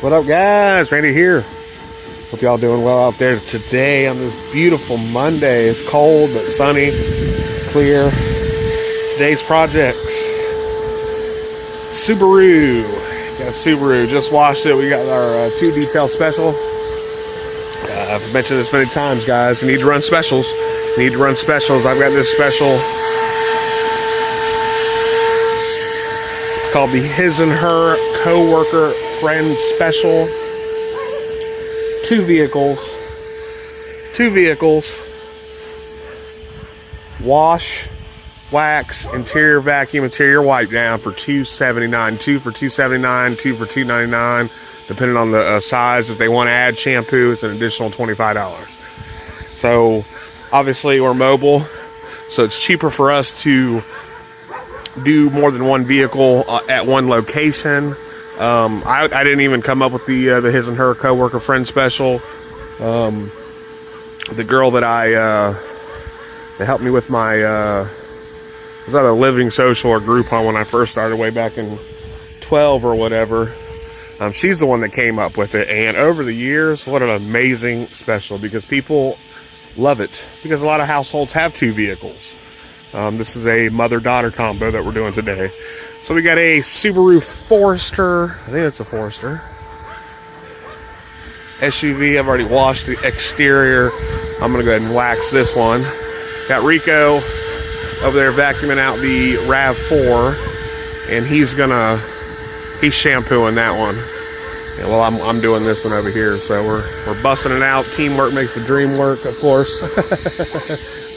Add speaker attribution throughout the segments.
Speaker 1: What up, guys? Randy here. Hope y'all doing well out there today on this beautiful Monday. It's cold but sunny, clear. Today's projects: Subaru. Got a Subaru. Just washed it. We got our 2 detail special. I've mentioned this many times, guys. You need to run specials. You need to run specials. I've got this special. It's called the His and Her Coworker Friend Special. 2 vehicles. Wash, wax, interior vacuum, interior wipe down for $279. 2 for $279, 2 for $299. Depending on the size. If they want to add shampoo, it's an additional $25. So obviously we're mobile, so it's cheaper for us to do more than one vehicle at one location. I didn't even come up with the His and Her Coworker Friend Special. The girl that that helped me with my was that a Living Social or Groupon when I first started way back in 12 or whatever. She's the one that came up with it, and over the years, what an amazing special, because people love it, because a lot of households have 2 vehicles. This is a mother-daughter combo that we're doing today. So we got a Subaru Forester. I think it's a Forester. SUV. I've already washed the exterior. I'm going to go ahead and wax this one. Got Rico over there vacuuming out the RAV4, and he's shampooing that one. And well, I'm doing this one over here, so we're busting it out. Teamwork makes the dream work, of course.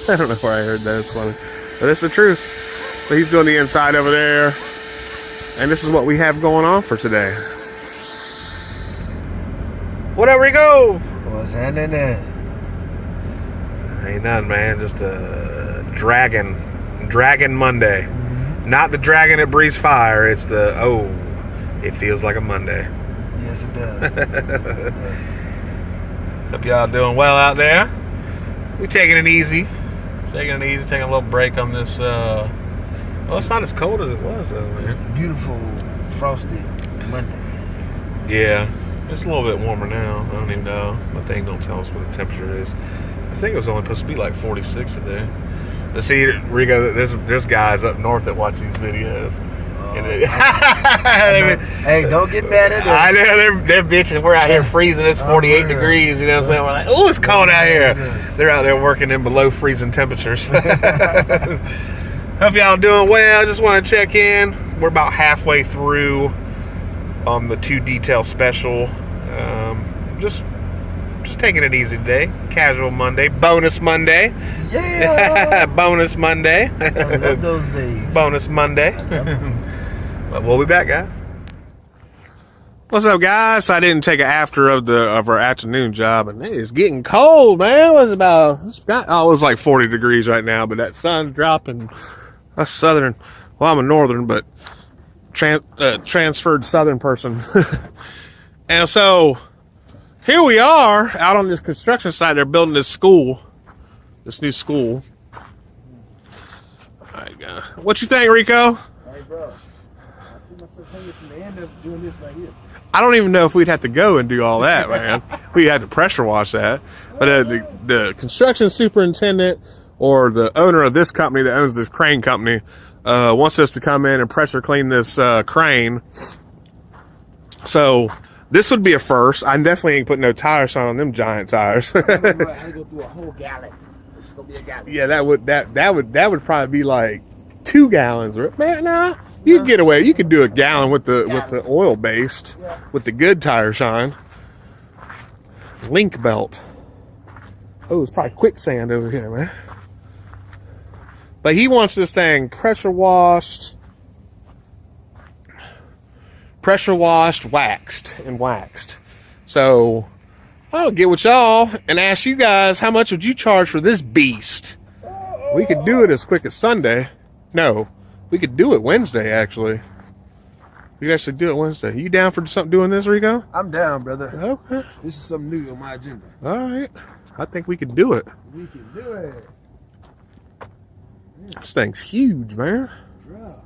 Speaker 1: I don't know where I heard that. It's funny, but it's the truth. But he's doing the inside over there, and this is what we have going on for today. What up, Rico?
Speaker 2: What's happening there?
Speaker 1: Ain't nothing, man. Just a Dragon Monday. Not the dragon that breathes fire. It's it feels like a Monday.
Speaker 2: Yes, it does. It does.
Speaker 1: Hope y'all doing well out there. We taking it easy. Taking a little break on this. Well, it's not as cold as it was, though, man.
Speaker 2: Beautiful, frosty Monday.
Speaker 1: Yeah, it's a little bit warmer now. I don't even know. My thing don't tell us what the temperature is. I think it was only supposed to be like 46 today. But see, Rico, there's guys up north that watch these videos.
Speaker 2: Hey, don't get mad at us.
Speaker 1: I know they're bitching. We're out here freezing. It's 48 degrees. You know what I'm saying? We're like, oh, it's cold out here. They're out there working in below freezing temperatures. Hope y'all doing well. I just want to check in. We're about halfway through on the 2 detail special. Just taking it easy today. Casual Monday. Bonus Monday.
Speaker 2: Yeah.
Speaker 1: Bonus Monday.
Speaker 2: I love those days.
Speaker 1: Bonus Monday. But we'll be back, guys. What's up, guys? I didn't take an after of our afternoon job, and it's getting cold, man. It was like 40 degrees right now, but that sun's dropping. Us southern. Well, I'm a northern, but transferred southern person. And so here we are out on this construction site. They're building this new school. All right, what you think, Rico?
Speaker 2: Hey, bro. I see myself hanging from the end of doing this right here.
Speaker 1: I don't even know if we'd have to go and do all that, man. We had to pressure wash that. But the construction superintendent or the owner of this company that owns this crane company wants us to come in and pressure clean this crane. So this would be a first. I definitely ain't putting no tires on them giant tires.
Speaker 2: I had to go through a whole gallon. It's gonna be a gallon.
Speaker 1: Yeah, that would probably be like 2 gallons. Man, nah. You'd get away. You could do a gallon with the oil based, with the good tire shine. Link belt. Oh, it's probably quicksand over here, man. But he wants this thing pressure washed, waxed. So I'll get with y'all and ask you guys, how much would you charge for this beast? We could do it as quick as Sunday. No. We could do it Wednesday, actually. We could actually do it Wednesday. You down for doing this, Rico?
Speaker 2: I'm down, brother.
Speaker 1: Okay.
Speaker 2: This is something new on my agenda.
Speaker 1: All right. I think we could do it.
Speaker 2: We can do it.
Speaker 1: This thing's huge, man.
Speaker 2: Bro.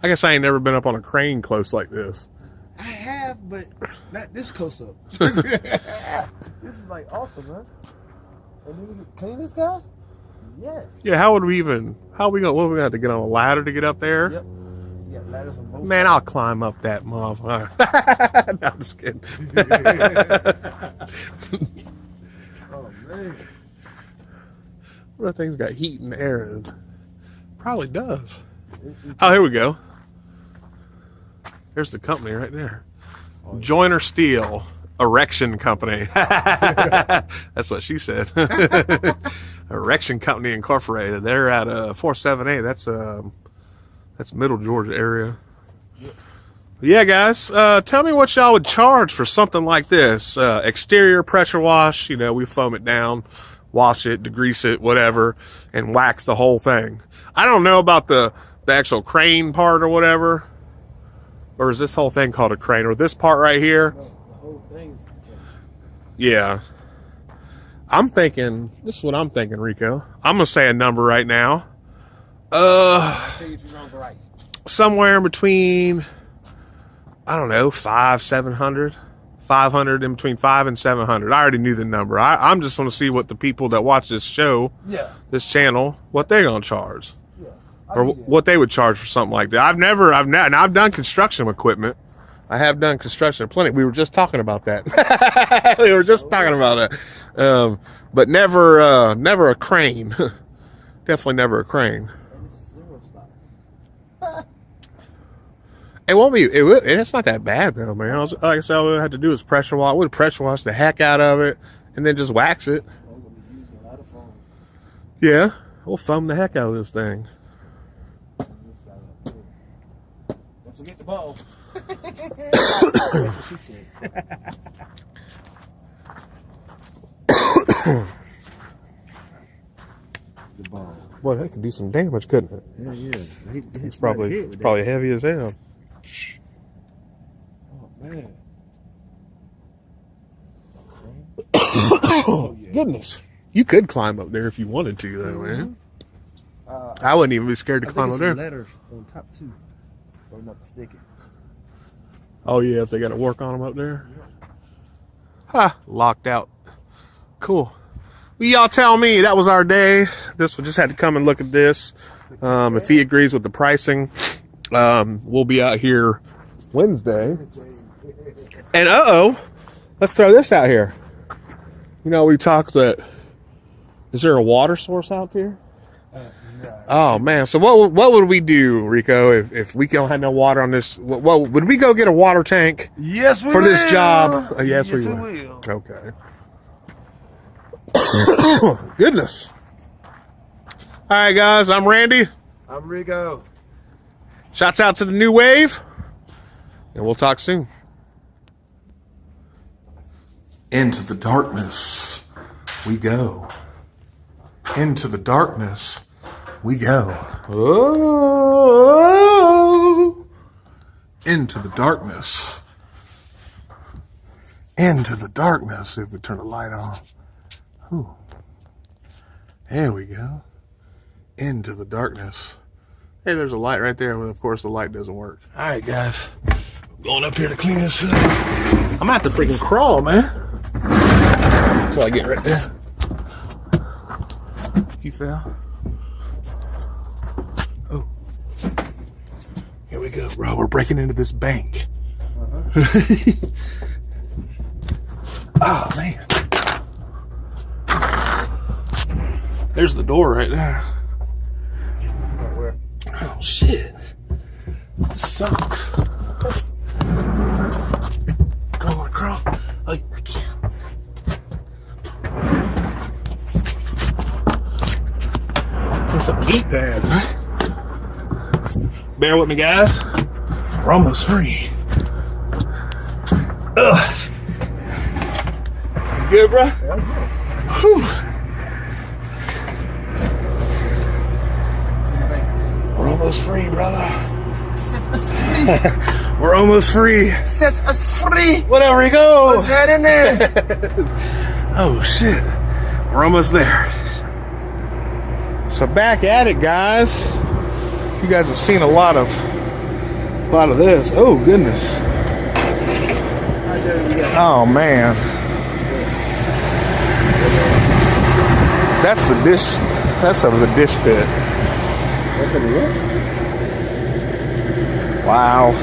Speaker 1: I guess I ain't never been up on a crane close like this.
Speaker 2: I have. have, but not this close up. This is like awesome, man. And then you can clean this guy? Yes.
Speaker 1: Yeah, how are we gonna have to get on a ladder to get up there?
Speaker 2: Yep. Yeah, ladders on both
Speaker 1: Man,
Speaker 2: sides.
Speaker 1: I'll climb up that motherfucker. No, I'm just kidding.
Speaker 2: Oh, man.
Speaker 1: What if that thing's got heat and air in it? Probably does. Oh, here we go. There's the company right there. Joiner Steel Erection Company. That's what she said. Erection Company Incorporated. They're at 478. That's Middle Georgia area. Yeah, guys. Tell me what y'all would charge for something like this. Exterior pressure wash. You know, we foam it down, wash it, degrease it, whatever, and wax the whole thing. I don't know about the actual crane part or whatever. Or is this whole thing called a crane? Or this part right here?
Speaker 2: No, the whole thing is
Speaker 1: Yeah. I'm thinking, this is what I'm thinking, Rico. I'm going to say a number right now.
Speaker 2: I'll tell you if you're wrong, but right.
Speaker 1: Somewhere in between, I don't know, 700. 500, in between 5 and 700. I already knew the number. I'm just going to see what the people that watch this show,
Speaker 2: Yeah.
Speaker 1: this channel, what they're going to charge.
Speaker 2: Yeah.
Speaker 1: Or what they would charge for something like that. I've done construction equipment. I have done construction plenty. We were just talking about that. We were just talking about it. But never a crane. Definitely never a crane.
Speaker 2: And this is zero stop.
Speaker 1: It won't be. It's not that bad though, man. Like I said, all I had to do is pressure wash. Would pressure wash the heck out of it, and then just wax it.
Speaker 2: I'm going to be using a lot of foam.
Speaker 1: Yeah, we'll foam the heck out of this thing.
Speaker 2: This guy up here. Don't forget the ball. That's what she said. The ball.
Speaker 1: Boy, that could do some damage, couldn't it?
Speaker 2: Yeah.
Speaker 1: It's probably heavy as hell.
Speaker 2: Oh, man.
Speaker 1: Goodness, you could climb up there if you wanted to, though, man. I wouldn't even be scared to climb up there.
Speaker 2: Letters on top too. Or not sticky.
Speaker 1: Oh yeah, if they got to work on them up there. Ha! Locked out. Cool. Well, y'all tell me. That was our day. This one just had to come and look at this. If he agrees with the pricing, we'll be out here Wednesday. And let's throw this out here. You know, we talked that. Is there a water source out there?
Speaker 2: No.
Speaker 1: Oh man! So what would we do, Rico, if we don't have no water on this? What would we go get a water tank?
Speaker 2: Yes, we
Speaker 1: for
Speaker 2: will.
Speaker 1: this job? Yes, we will. Okay. Goodness. All right, guys. I'm Randy.
Speaker 2: I'm Rico.
Speaker 1: Shouts out to the new wave, and we'll talk soon. Into the darkness we go. Into the darkness we go. Oh, into the darkness. Into the darkness. If we turn the light on. Ooh. There we go. Into the darkness. Hey, there's a light right there, but of course the light doesn't work. All right, guys. I'm going up here to clean this up. I'm gonna have to freaking crawl, man. Until I get right there. You fell. Oh. Here we go, bro. We're breaking into this bank. Oh, man. There's the door right there. Oh, shit. This sucks. Crawl. Oh, I can't. There's some heat pads, right? Bear with me, guys. We're almost free. Ugh. You good, bro? Whew. We're almost free, brother.
Speaker 2: Set us free.
Speaker 1: We're almost free.
Speaker 2: Set us free.
Speaker 1: Whatever we go.
Speaker 2: What's happening there?
Speaker 1: Oh shit. We're almost there. So back at it, guys. You guys have seen a lot of this. Oh goodness. Oh man. That's the dish. That's over the dish pit.
Speaker 2: That's what it is.
Speaker 1: Wow.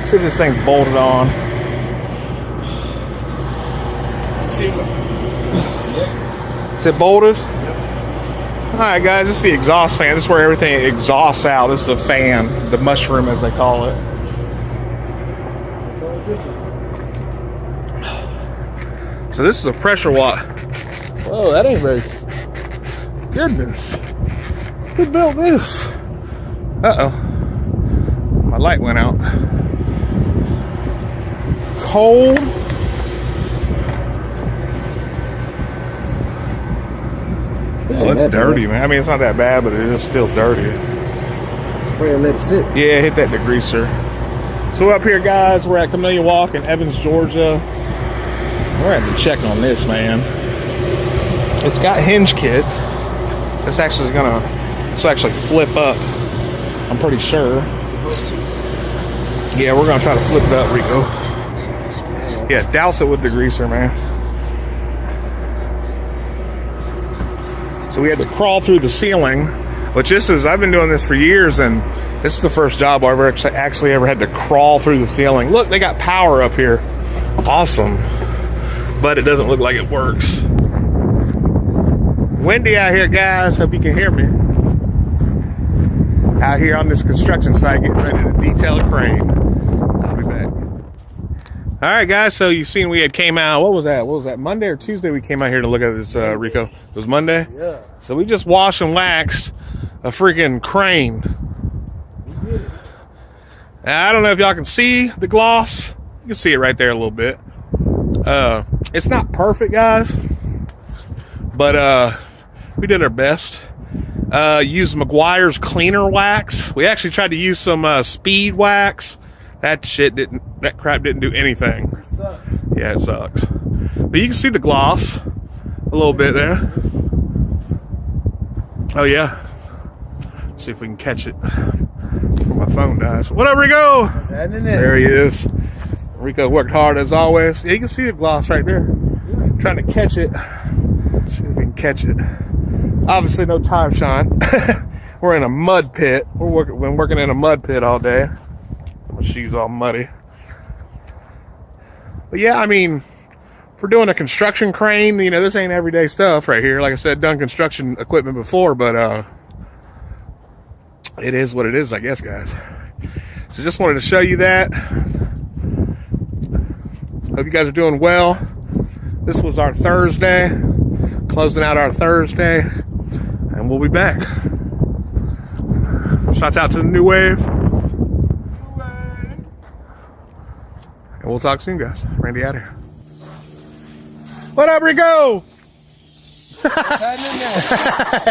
Speaker 1: See if this thing's bolted on. See it? Is it bolted? Alright guys, this is the exhaust fan. This is where everything exhausts out. This is the fan, the mushroom as they call it. So this is a pressure watt. Whoa, that ain't very... Goodness. Who built this? Uh-oh. My light went out. Cold. Oh, it's dirty, man. I mean, it's not that bad, but it is still dirty.
Speaker 2: Spray and let it sit.
Speaker 1: Yeah, hit that degreaser. So up here, guys, we're at Camellia Walk in Evans, Georgia. We're at the check on this, man. It's got hinge kits. This actually flip up. I'm pretty sure. Yeah, we're gonna try to flip it up, Rico. Yeah, douse it with degreaser, man. So we had to crawl through the ceiling, which I've been doing this for years, and this is the first job I've actually ever had to crawl through the ceiling. Look, they got power up here. Awesome. But it doesn't look like it works. Windy out here, guys. Hope you can hear me. Out here on this construction site, getting ready to detail a crane. I'll be back. All right, guys. So you've seen we came out. What was that? Monday or Tuesday? We came out here to look at this, Rico. It was Monday.
Speaker 2: Yeah.
Speaker 1: So we just washed and waxed a freaking crane.
Speaker 2: We did it.
Speaker 1: Now, I don't know if y'all can see the gloss. You can see it right there a little bit. It's not perfect, guys, but we did our best. Used Meguiar's cleaner wax. We actually tried to use some speed wax. That crap didn't do anything.
Speaker 2: It sucks.
Speaker 1: Yeah, it sucks. But you can see the gloss a little bit there. Oh yeah. Let's see if we can catch it before my phone dies. What up, Rico?
Speaker 2: What's happening there?
Speaker 1: There he is. Rico worked hard as always. Yeah, you can see the gloss right there. Trying to catch it. Let's see if we can catch it. Obviously, no time shine. We're in a mud pit. Been working in a mud pit all day. My shoes all muddy. But yeah, I mean, for doing a construction crane, you know, this ain't everyday stuff right here. Like I said, done construction equipment before, but it is what it is, I guess, guys. So just wanted to show you that. Hope you guys are doing well. This was our Thursday, closing out our Thursday, and we'll be back. Shouts out to the New Wave. And we'll talk soon, guys. Randy out here. What up, Rico?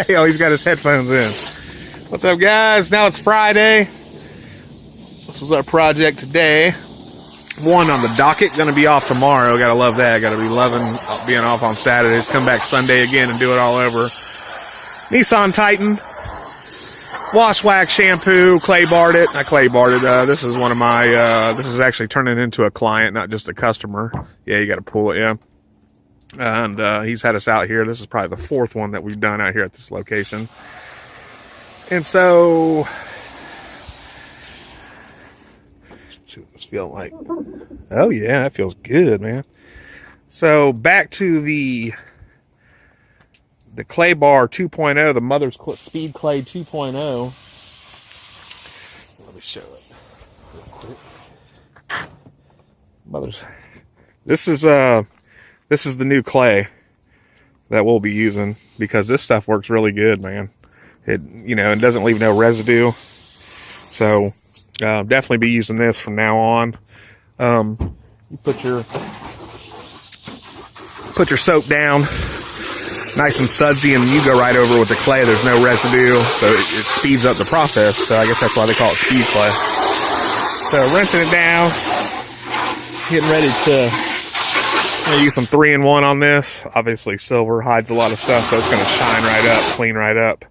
Speaker 1: Yo, he's got his headphones in. What's up, guys? Now it's Friday. This was our project today. One on the docket, gonna be off tomorrow. Gotta love that. Gotta be loving being off on Saturdays. Come back Sunday again and do it all over. Nissan Titan. Wash, wax, shampoo, clay barred it. I clay barred it. This is one of my, this is actually turning into a client, not just a customer. Yeah, you gotta pull it, yeah. And he's had us out here. This is probably the fourth one that we've done out here at this location. And so, let's see what this feels like. Oh yeah, that feels good, man. So back to the Clay Bar 2.0, the Mother's Speed Clay 2.0. Let me show it real quick. This is the new clay that we'll be using, because this stuff works really good, man. It, you know, it doesn't leave no residue. So definitely be using this from now on. You put your soap down nice and sudsy, and you go right over with the clay. There's no residue, so it speeds up the process. So I guess that's why they call it speed clay. So rinsing it down, getting ready to use some 3-in-1 on this. Obviously silver hides a lot of stuff, so it's going to shine right up, clean right up.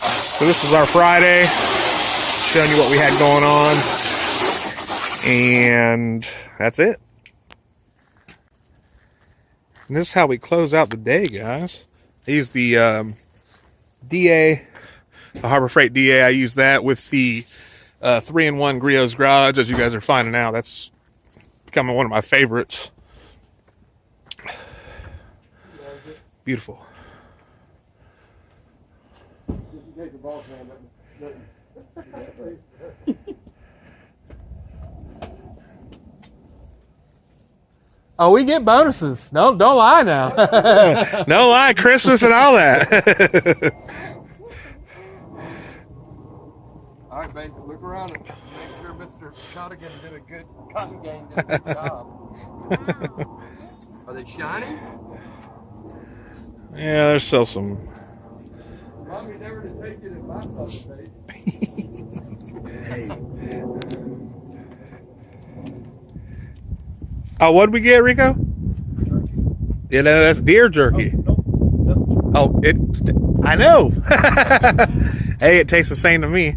Speaker 1: So this is our Friday, showing you what we had going on, and that's it. And this is how we close out the day, guys. I use the DA, the Harbor Freight DA. I use that with the 3-in-1 Griot's Garage. As you guys are finding out, that's becoming one of my favorites. Beautiful.
Speaker 3: Oh, we get bonuses. Don't lie now.
Speaker 1: No lie, Christmas and all that.
Speaker 2: All right, babe, look around and make sure Mr. Cottigan did a good cotton gang, did a good job. Are they shiny?
Speaker 1: Yeah, there's still some.
Speaker 2: Remind me never to take it in my sauce, babe.
Speaker 1: Oh, what'd we get, Rico? Yeah, that's deer jerky. Oh, I know. Hey, it tastes the same to me.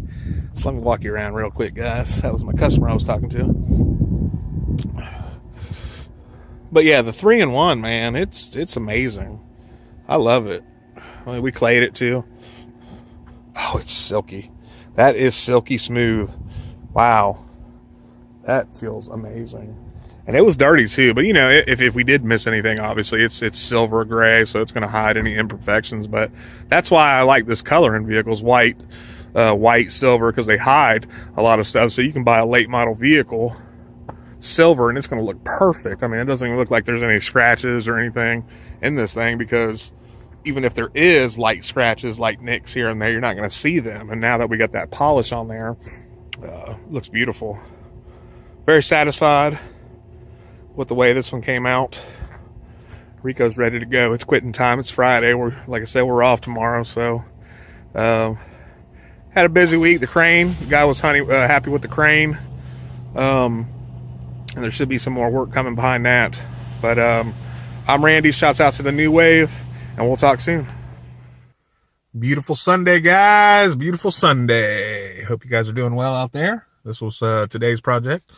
Speaker 1: So let me walk you around real quick, guys. That was my customer I was talking to. But yeah, the 3-in-1, man, it's amazing. I love it. I mean, we clayed it too. Oh, it's silky. That is silky smooth. Wow. That feels amazing. And it was dirty too, but you know, if we did miss anything, obviously it's silver gray, so it's going to hide any imperfections. But that's why I like this color in vehicles, white, silver, because they hide a lot of stuff. So you can buy a late model vehicle, silver, and it's going to look perfect. I mean, it doesn't even look like there's any scratches or anything in this thing, because even if there is light scratches, like nicks here and there, you're not going to see them. And now that we got that polish on there, looks beautiful. Very satisfied with the way this one came out. Rico's ready to go. It's quitting time. It's Friday. Like I said, we're off tomorrow. So had a busy week. The crane, the guy was happy with the crane, and there should be some more work coming behind that. But I'm Randy. Shouts out to the New Wave, and we'll talk soon. Beautiful Sunday, guys. Beautiful Sunday. Hope you guys are doing well out there. This was today's project.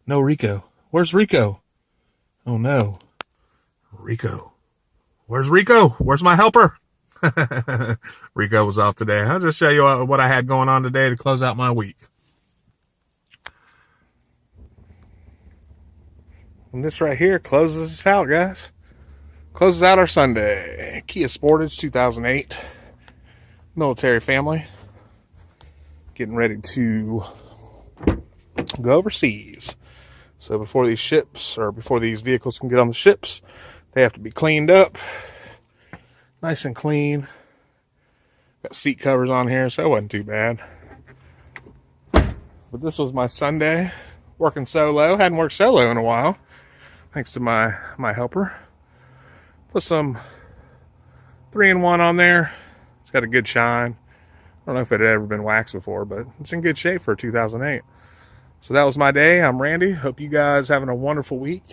Speaker 1: No Rico. Where's Rico? Oh no. Rico. Where's Rico? Where's my helper? Rico was off today. I'll just show you what I had going on today to close out my week. And this right here closes us out, guys. Closes out our Sunday. Kia Sportage 2008. Military family. Getting ready to go overseas. So before these ships, or before these vehicles can get on the ships, they have to be cleaned up. Nice and clean. Got seat covers on here, so it wasn't too bad. But this was my Sunday, working solo. Hadn't worked solo in a while, thanks to my helper. Put some 3-in-1 on there. It's got a good shine. I don't know if it had ever been waxed before, but it's in good shape for a 2008. So that was my day. I'm Randy. Hope you guys having a wonderful week.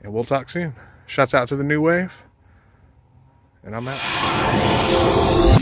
Speaker 1: And we'll talk soon. Shouts out to the New Wave. And I'm out.